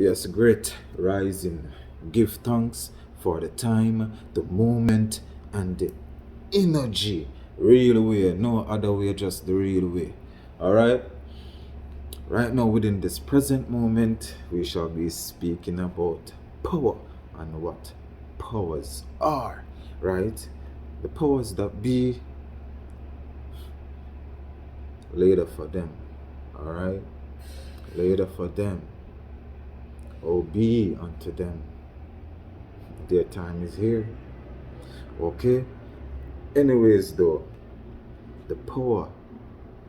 Yes, great rising. Give thanks for the time, the moment, and the energy. Real way, no other way, just the real way. Alright? Right now, within this present moment, we shall be speaking about power and what powers are. Right? The powers that be later for them. Alright? Later for them. Obey unto them. Their time is here. Okay? Anyways, though, the power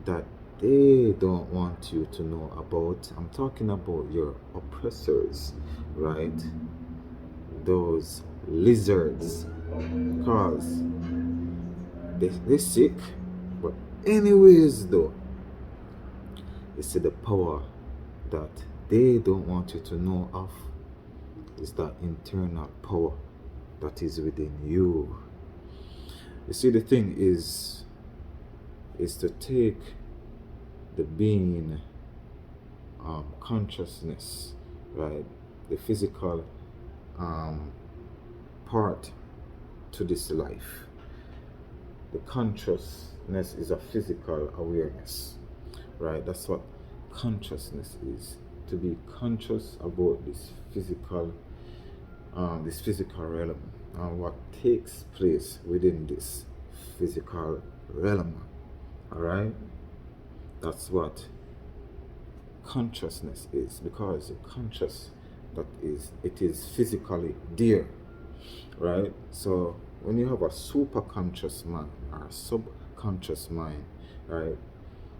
that they don't want you to know about, I'm talking about your oppressors, right? Those lizards, because they're sick. But anyways, though, you see the power that they don't want you to know of is that internal power that is within you. You see, the thing is to take the being consciousness, right, the physical part to this life. The consciousness is a physical awareness, right? That's what consciousness is, to be conscious about this physical realm and what takes place within this physical realm. All right, that's what consciousness is, because you're conscious that it is physically there, right? So when you have a super conscious mind or a subconscious mind, right,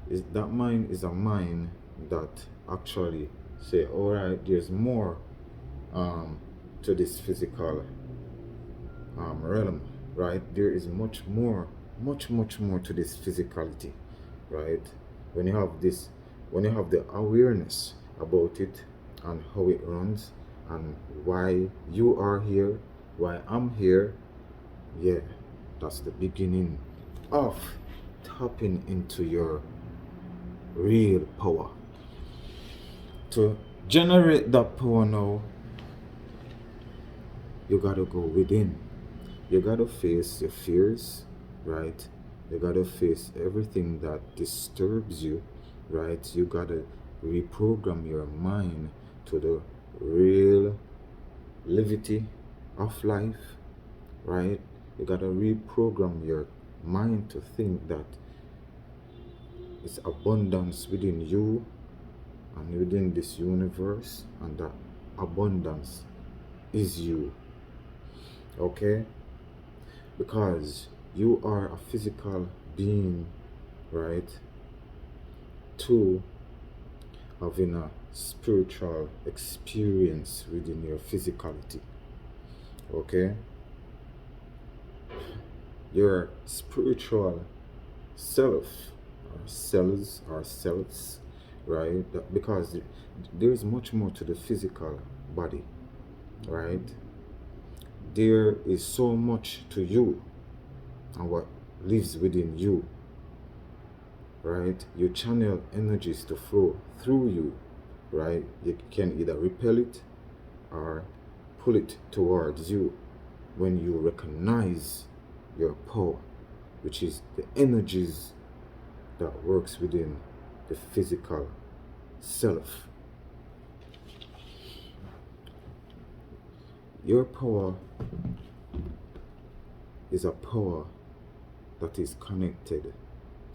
that mind is a mind that actually say, all right, there's more to this physical realm, right? There is much more to this physicality, right? When you have this, when you have the awareness about it and how it runs and why you are here, why I'm here, yeah, that's the beginning of tapping into your real power. To generate that power now, you gotta go within. You gotta face your fears, right? You gotta face everything that disturbs you, right? You gotta reprogram your mind to the real levity of life, right? You gotta reprogram your mind to think that it's abundance within you and within this universe, and that abundance is you. Okay? Because you are a physical being, right? To having a spiritual experience within your physicality. Okay? Your spiritual self, or selves, right? Because there is much more to the physical body, right? There is so much to you and what lives within you, right? You channel energies to flow through you, right? You can either repel it or pull it towards you when you recognize your power, which is the energies that works within the physical self. Your power is a power that is connected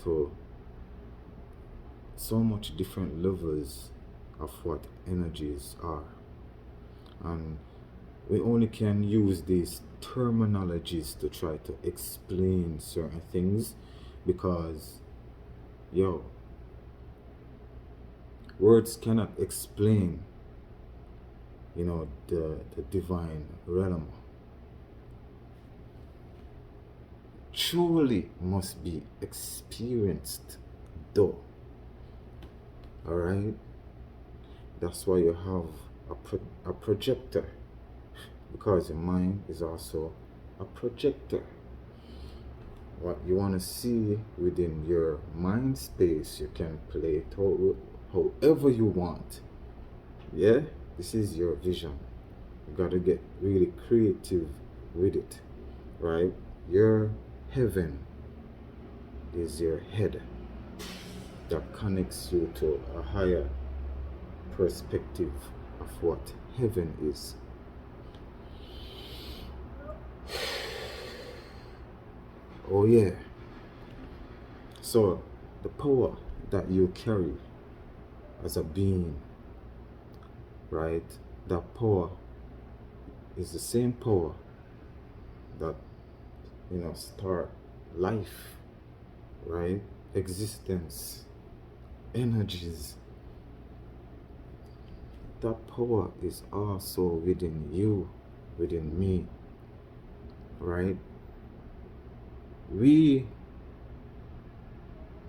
to so much different levels of what energies are, and we only can use these terminologies to try to explain certain things, because words cannot explain the divine realm. Truly must be experienced though. All right, that's why you have a projector, because your mind is also a projector. What you want to see within your mind space, you can play it however you want. Yeah, This is your vision. You got to get really creative with it, right? Your heaven is your head that connects you to a higher perspective of what heaven is. Oh, yeah. So, the power that you carry as a being, right? That power is the same power that, start life, right? Existence, energies. That power is also within you, within me, right? We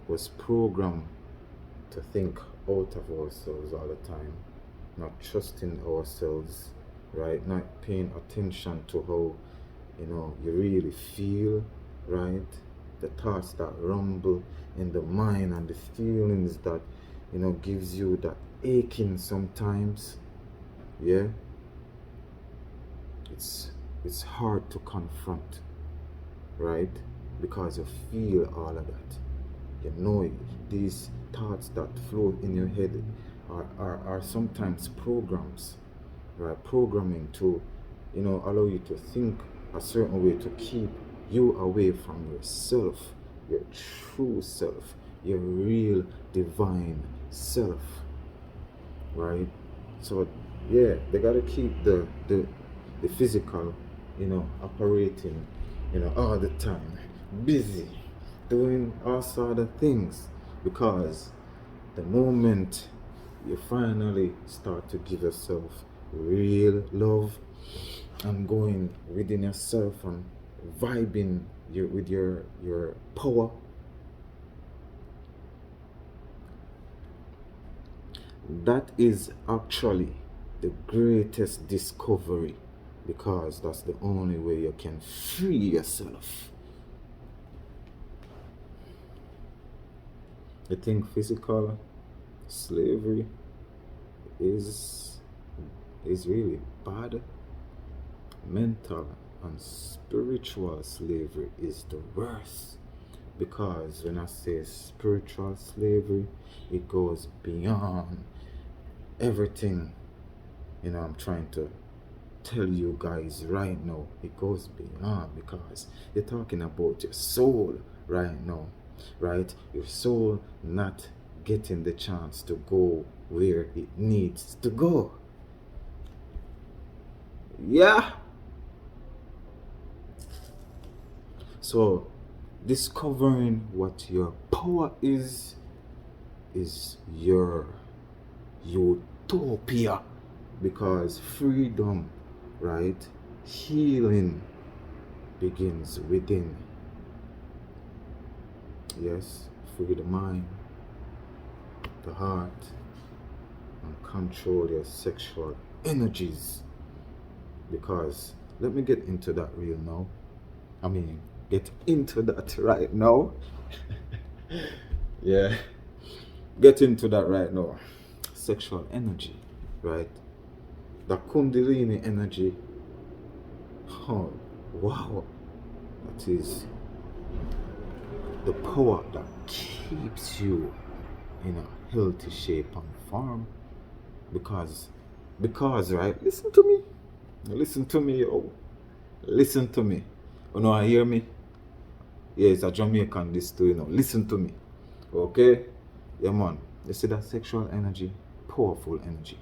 was programmed to think out of ourselves all the time, not trusting ourselves, right? Not paying attention to how, you really feel, right? The thoughts that rumble in the mind and the feelings that, gives you that aching sometimes. Yeah, it's hard to confront, right? Because you feel all of that. You know, these thoughts that flow in your head are sometimes programs, right? Programming to, allow you to think a certain way to keep you away from yourself, your true self, your real divine self, right? So yeah, they gotta keep the physical, operating, all the time, busy, doing all sort of things, because the moment you finally start to give yourself real love and going within yourself and vibing with your power, that is actually the greatest discovery, because that's the only way you can free yourself. I think physical slavery is really bad. Mental and spiritual slavery is the worst, because when I say spiritual slavery, it goes beyond everything I'm trying to tell you guys right now. It goes beyond, because you're talking about your soul right now, right? Your soul not getting the chance to go where it needs to go. Yeah. So discovering what your power is your utopia, because freedom, right? Healing begins within. Yes, free the mind, the heart, and control your sexual energies. Because let me get into that real now. Get into that right now. Yeah, get into that right now. Sexual energy, right? The Kundalini energy. Oh, wow. That is the power that keeps you in a healthy shape and form. Because, right? Listen to me. Listen to me, yo. Listen to me. I hear me? Yeah, it's a Jamaican, this too, Listen to me. Okay? Yeah, man. You see that sexual energy? Powerful energy.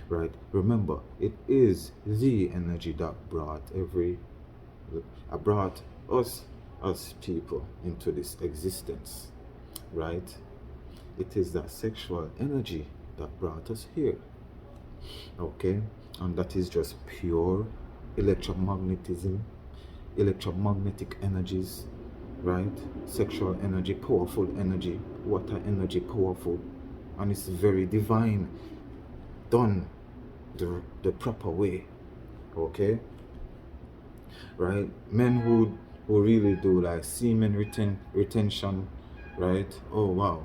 Right? Remember, it is the energy that brought us as people into this existence. Right? It is that sexual energy that brought us here. Okay? And that is just pure electromagnetism, electromagnetic energies, right? Sexual energy, powerful energy, water energy, powerful, and it's very divine, done the proper way. Okay, right? Men who really do like semen retention, right? Oh wow,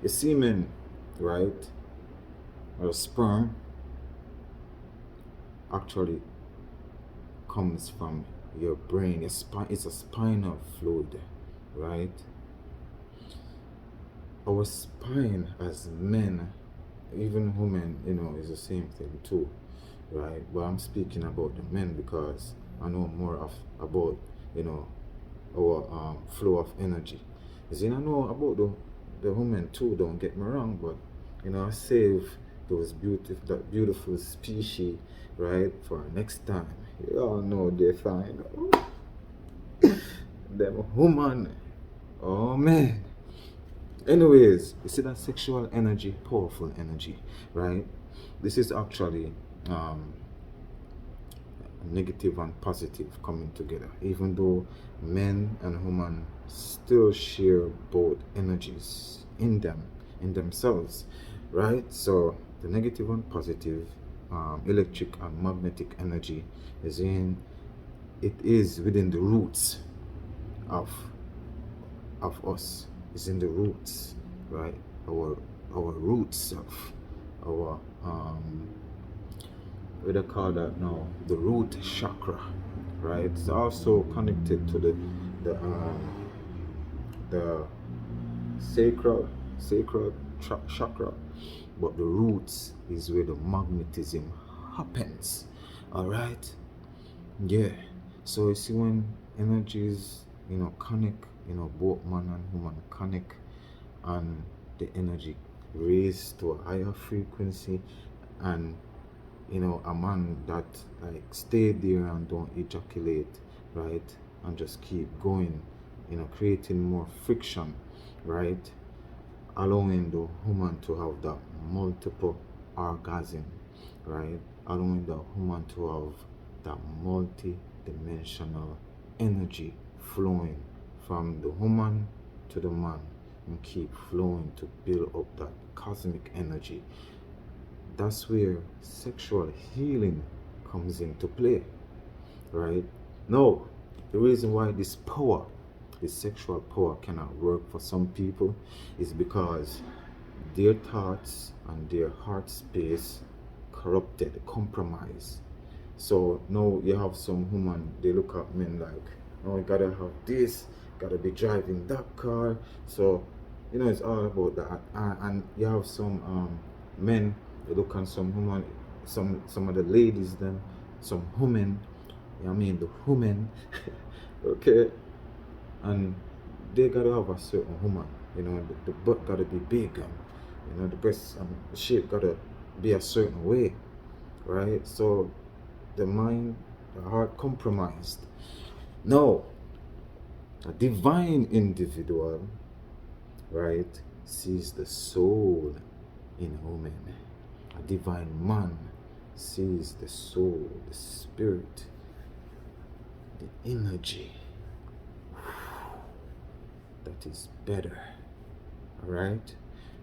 your semen, right? or sperm actually comes from your brain. It's a spinal fluid, right? Our spine as men, even women, is the same thing too, right? But I'm speaking about the men because I know more of about you know our flow of energy. As in, I know about the women too. Don't get me wrong, but I save those beautiful species, right, for next time. You all know they fine. Them woman. Oh man. Anyways, you see that sexual energy, powerful energy, right? This is actually um, negative and positive coming together, even though men and women still share both energies in themselves, right? So the negative and positive, electric and magnetic energy it is within the roots of us. It's in the roots, right? Our roots of our what do they call that now? The root chakra, right? It's also connected to the sacral chakra, but the roots is where the magnetism happens. All right, yeah. So you see when energies, connect, both man and woman connect, and the energy raised to a higher frequency, and a man that like stay there and don't ejaculate, right, and just keep going, creating more friction, right, allowing the woman to have that multiple orgasm, right, allowing the woman to have that multi-dimensional energy flowing from the woman to the man and keep flowing to build up that cosmic energy. That's where sexual healing comes into play, right? Now, the reason why this sexual power cannot work for some people is because their thoughts and their heart space corrupted, compromised. So now you have some women, they look at men like, oh, you gotta have this, gotta be driving that car. So, it's all about that. And you have some men, they look at some women, some of the ladies, then some women, the women, okay, and they gotta have a certain woman, the butt gotta be big, and the breast and the shape gotta be a certain way, right? So the mind, the heart compromised. No, a divine individual, right, sees the soul in woman. A divine man sees the soul, the spirit, the energy. That is better, all right?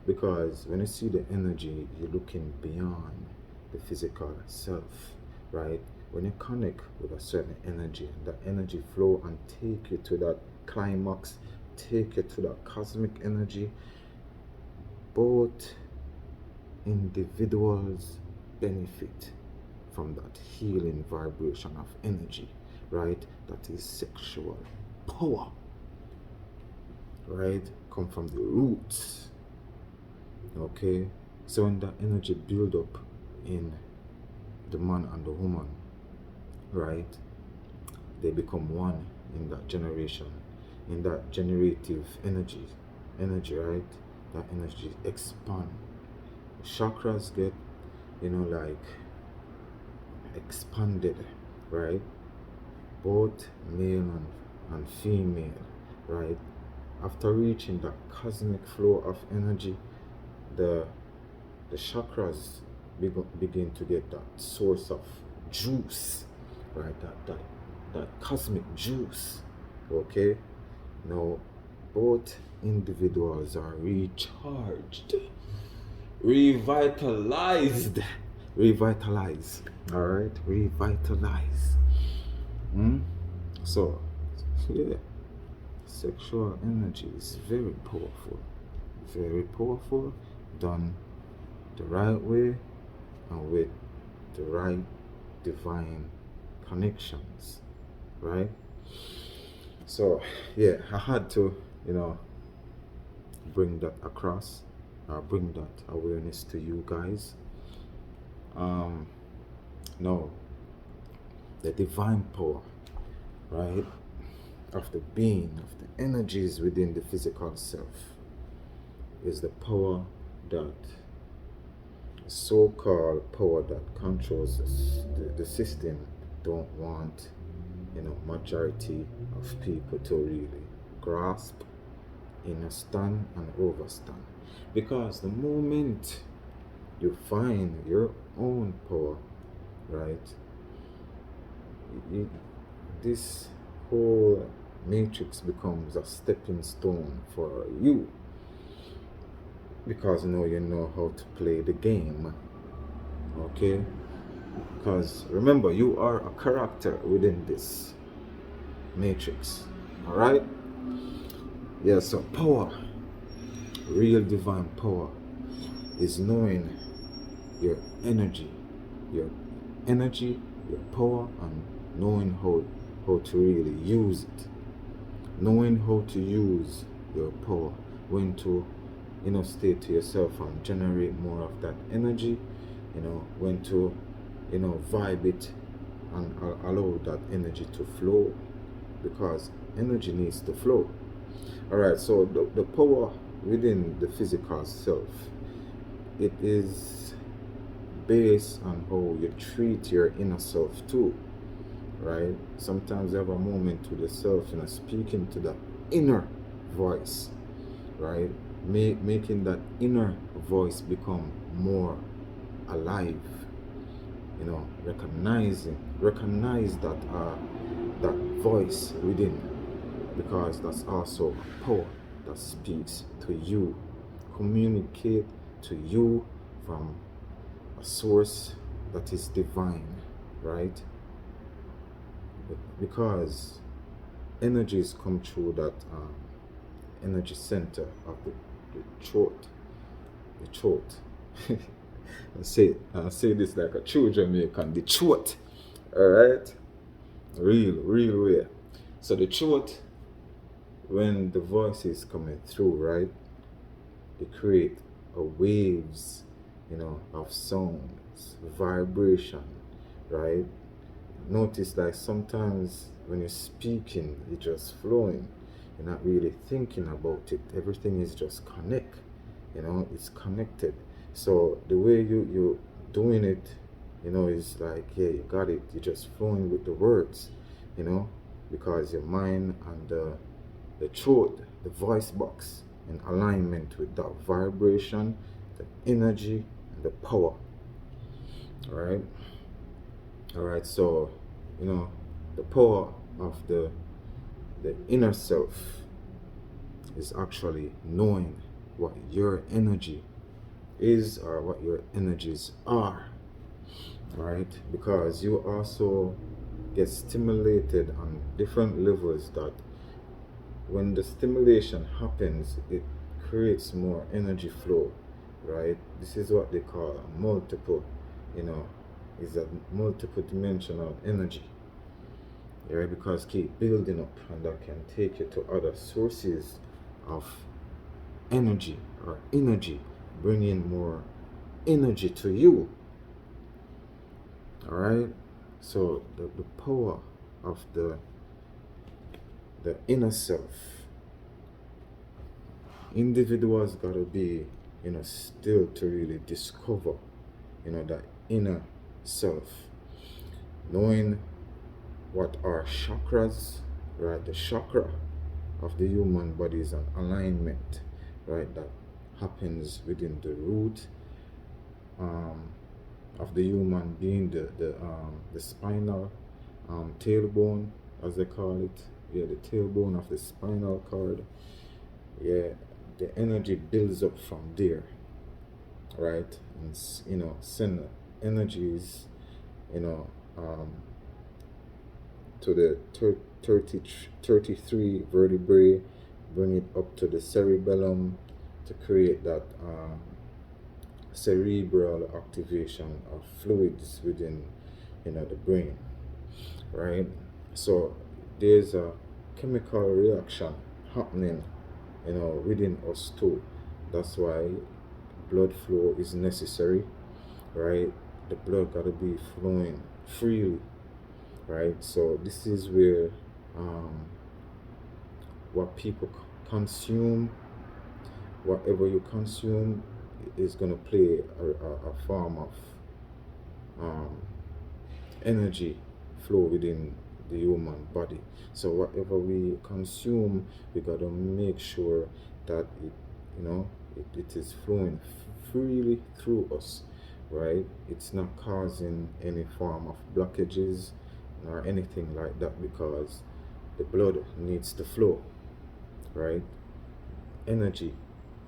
Because when you see the energy, you're looking beyond the physical self, right? When you connect with a certain energy, that energy flow and take you to that climax, take you to that cosmic energy, both individuals benefit from that healing vibration of energy, right? That is sexual power, right? Come from the roots, okay? So when that energy build up in the man and the woman, right, they become one in that generation, in that generative energy, right? That energy expand. Chakras get, like expanded, right? Both male and female, right? After reaching that cosmic flow of energy, the chakras begin to get that source of juice, right? That cosmic juice. Okay, now both individuals are recharged, revitalized, all right, revitalize. So yeah, sexual energy is very powerful, done the right way and with the right divine connections, right? So yeah, I had to, bring that across, bring that awareness to you guys. um no the divine power, right, of the being, of the energies within the physical self is the power that, so-called power that controls the system, don't want, majority of people to really grasp, understand, and overstand. Because the moment you find your own power, right, you, this whole matrix becomes a stepping stone for you, because now you know how to play the game. Okay, because remember, you are a character within this matrix. All right. Yeah, so power, real divine power, is knowing your energy, your your power, and knowing how to really use it, knowing how to use your power, when to, stay to yourself and generate more of that energy, when to, vibe it and allow that energy to flow, because energy needs to flow. All right, so the power within the physical self, it is based on how you treat your inner self too, right? Sometimes you have a moment with yourself, speaking to the inner voice, right? Making that inner voice become more alive, recognize that voice within, because that's also a power that speaks to you, communicate to you from a source that is divine, right? Because energies come through that energy center of the throat, the throat. I say this like a true Jamaican, the throat. All right, real way. So the throat, when the voice is coming through, right, they create a waves, of sounds, vibration, right? Notice, like, sometimes when you're speaking, you're just flowing. You're not really thinking about it. Everything is just connect. It's connected. So the way you doing it, is like, yeah, you got it. You're just flowing with the words, because your mind and the throat, the voice box, in alignment with that vibration, the energy, and the power. All right, so, the power of the inner self is actually knowing what your energy is, or what your energies are, right? Because you also get stimulated on different levels, that when the stimulation happens, it creates more energy flow, right? This is what they call a multiple, is a multiple dimensional energy, right? Because keep building up, and that can take you to other sources of energy, or energy, bringing more energy to you. All right, so the power of the inner self, individuals gotta be, still to really discover, that inner self, knowing what are chakras, right? The chakra of the human body is an alignment, right, that happens within the root of the human being, the spinal tailbone, as they call it. Yeah, the tailbone of the spinal cord. Yeah, the energy builds up from there, right? And send energies, you know, um, to the 33 vertebrae, bring it up to the cerebellum to create that cerebral activation of fluids within, the brain, right? So there's a chemical reaction happening, within us too. That's why blood flow is necessary, right? The blood gotta be flowing freely, right? So this is where um, what people consume, whatever you consume, is gonna play a form of um, energy flow within the human body. So whatever we consume, we gotta make sure that it is flowing freely through us, right? It's not causing any form of blockages or anything like that, because the blood needs to flow, right? Energy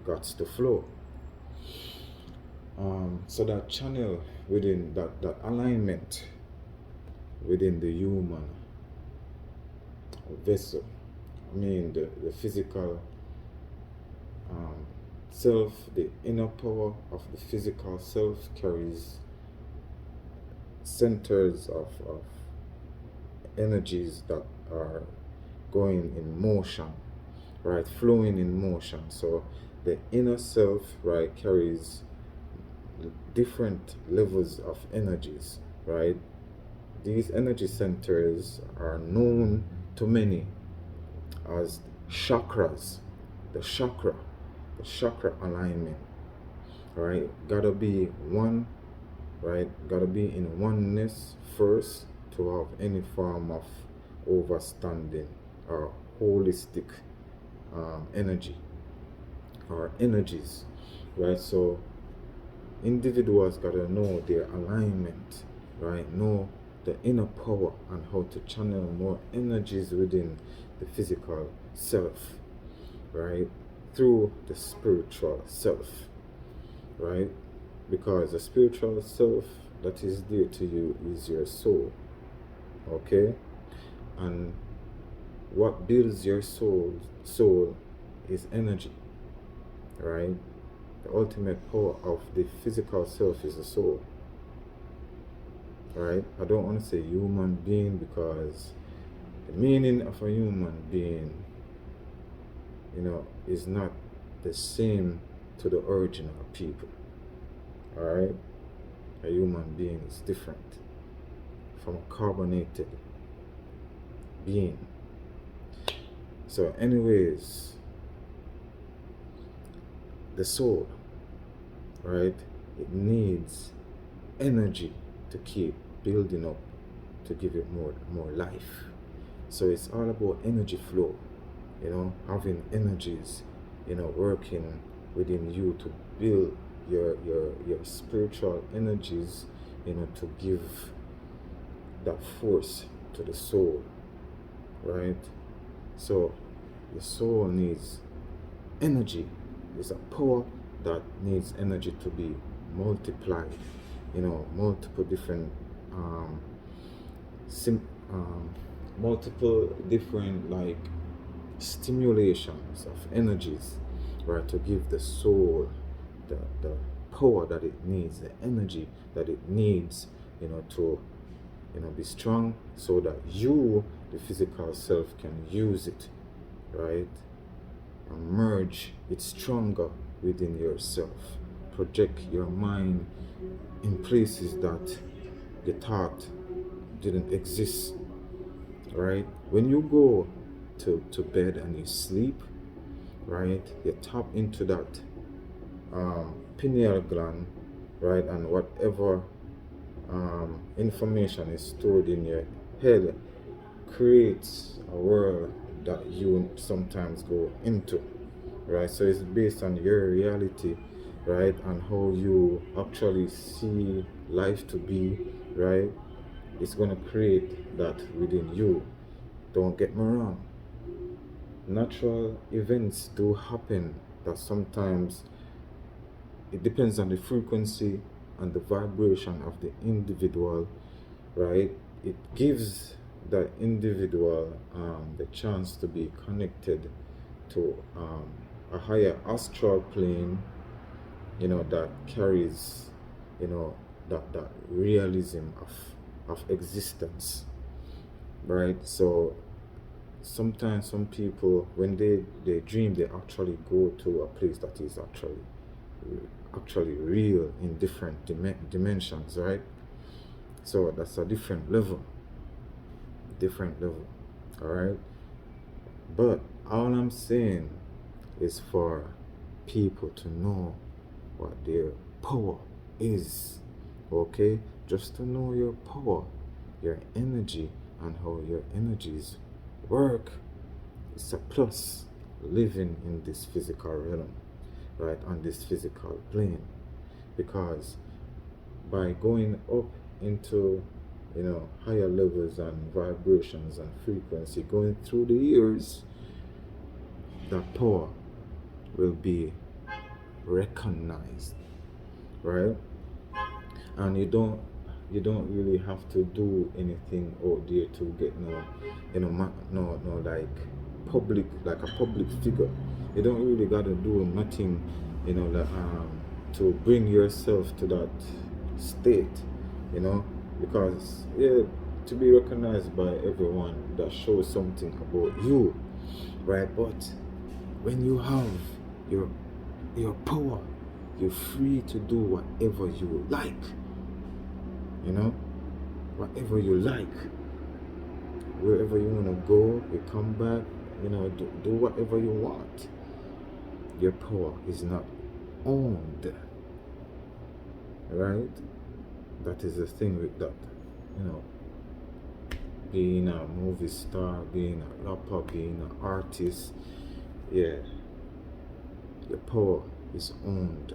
got to flow. So that channel within that alignment within the human vessel, I mean the physical self, the inner power of the physical self carries centers of energies that are going in motion, right, flowing in motion. So the inner self, right, carries different levels of energies, right? These energy centers are known to many as chakras. The chakra, the chakra alignment, right? Gotta be one, right? Gotta be in oneness first to have any form of overstanding or holistic energy or energies, right? So individuals gotta know their alignment, right? Know the inner power and how to channel more energies within the physical self, right? Through the spiritual self, right? Because the spiritual self that is dear to you is your soul, okay? And what builds your soul is energy, right? The ultimate power of the physical self is the soul, right? I don't want to say human being, because the meaning of a human being, is not the same to the original people, all right? A human being is different from a carbonated being. So anyways, the soul, right, it needs energy to keep building up, to give it more life. So it's all about energy flow, having energies, working within you to build your spiritual energies, to give that force to the soul, right? So the soul needs energy. It's a power that needs energy to be multiplied, multiple different sim, multiple different like stimulations of energies, right, to give the soul the power that it needs, the energy that it needs, to be strong, so that you, the physical self, can use it, right, and merge it stronger within yourself. Project your mind in places that you thought didn't exist, right? When you go to bed and you sleep, right, you tap into that pineal gland, right, and whatever information is stored in your head creates a world that you sometimes go into, right? So it's based on your reality, right, and how you actually see life to be, right? It's going to create that within you. Don't get me wrong, natural events do happen, that sometimes it depends on the frequency and the vibration of the individual, right? It gives that individual the chance to be connected to a higher astral plane, that carries, that realism of existence, right? So sometimes some people, when they dream, they actually go to a place that is actually real in different dimensions, right? So that's a different level, all right? But all I'm saying is for people to know what their power is, okay? Just to know your power, your energy, and how your energies work. It's a plus living in this physical realm, right? On this physical plane. Because by going up into higher levels and vibrations and frequency, going through the years, that power will be recognized, right? And you don't really have to do anything out there to get no like a public figure. You don't really gotta do nothing, to bring yourself to that state, you know because, yeah, to be recognized by everyone, that shows something about you, right? But when you have your power, you're free to do whatever you like, you know whatever you like. Wherever you want to go, you come back, do whatever you want. Your power is not owned, right? That is the thing with that, you know being a movie star, being a rapper, being an artist. Yeah, your power is owned.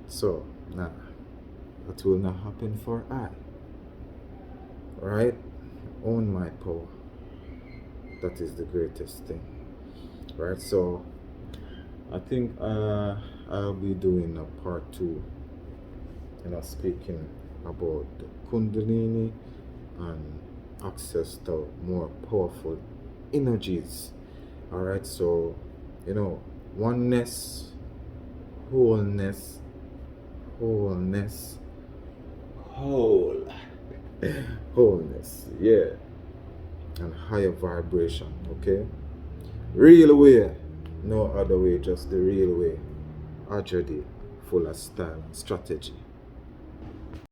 So nah, that will not happen for I. Right? Own my power. That is the greatest thing. Right? So I think I'll be doing a part 2, speaking about the Kundalini and access to more powerful energies. Alright, so oneness, wholeness, whole wholeness, yeah, and higher vibration, okay? Real way, no other way, just the real way. Tragedy, full of style and strategy.